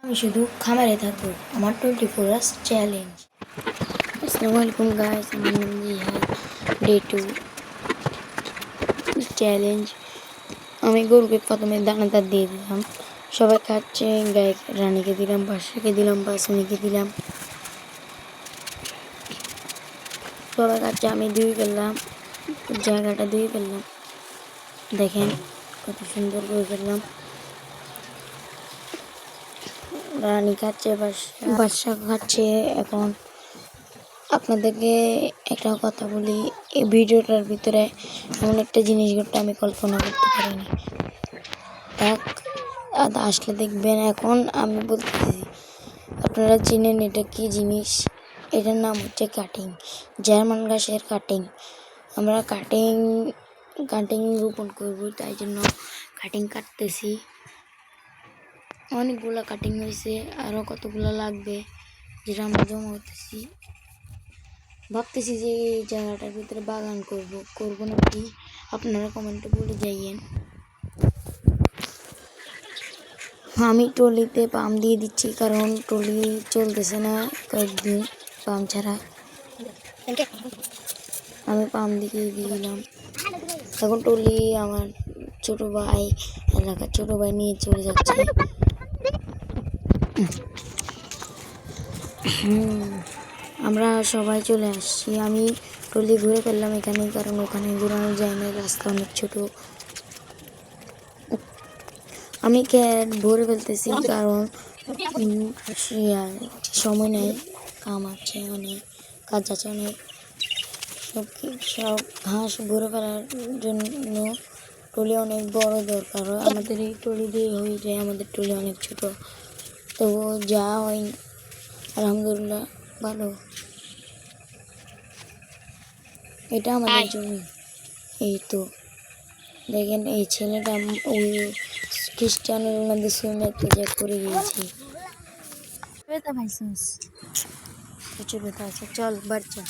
আমি শুধু খামারে থাকবো। আমার 24 hours চ্যালেঞ্জ। আসসালামু আলাইকুম গাইস, আমার নাম জিহাদ। Day 2 challenge. আমি গরুকে প্রথমে দানাদার দিয়ে দিলাম, সবাই খাচ্ছে। গায়ে রানীকে দিলাম, বাসাকে দিলাম, বাসুনিকে দিলাম, সবাই খাচ্ছে। আমি ধুয়ে ফেললাম, জায়গাটা ধুয়ে ফেললাম। দেখেন কত সুন্দর করে ফেললাম। রানী খাচ্ছে, বাদশা খাচ্ছে। এখন আপনাদেরকে একটা কথা বলি, এই ভিডিওটার ভিতরে এমন একটা জিনিস ঘটে আমি কল্পনা করতে পারিনি। আসলে দেখবেন। এখন আমি বলতেছি, আপনারা চিনেন এটা কি জিনিস? এটার নাম হচ্ছে কাটিং, জার্মান ঘাসের কাটিং। আমরা কাটিং রোপণ করবো, তাই জন্য কাটিং কাটতেছি। অনেকগুলো কাটিং হয়েছে, আরও কতগুলো লাগবে, যেটা আমরা জমা করতেছি। ভাবতেছি যে এই জায়গাটার ভিতরে বাগান করবো নাকি, আপনারা কমেন্টে বলে যাইয়েন। আমি ট্রলিতে পাম্প দিয়ে দিচ্ছি, কারণ ট্রলি চলতেছে না কয়েকদিন পাম্প ছাড়া। আমি পাম্প দিয়ে দিলাম। এখন ট্রলি আমার ছোট ভাই, এলাকার ছোট ভাই নিয়ে চলে যাচ্ছে। আমরা সবাই চলে আসছি। আমি ট্রলি ঘুরে ফেললাম এখানে, কারণ ওখানে ঘোরানো যায় না, রাস্তা অনেক ছোট। আমি ভরে ফেলতেছি, কারণ সময় নেই, কাম আছে অনেক, কাজ আছে অনেক। সব ঘাস ভরে ফেলার জন্য ট্রলি অনেক বড় দরকার হয়। আমাদের এই ট্রলি দিয়ে হয়ে যায়, আমাদের ট্রলি অনেক ছোট, তো যা হয় আলহামদুলিল্লাহ ভালো। এটা আমাদের জমি। এই তো দেখেন, এই ছেলেটা ওই খ্রিস্টানো রোনালদো সুইমার যে করে গিয়েছে। ব্যথা পাইছিস? প্রচুর ব্যথা আছে, চল বাচ্চা।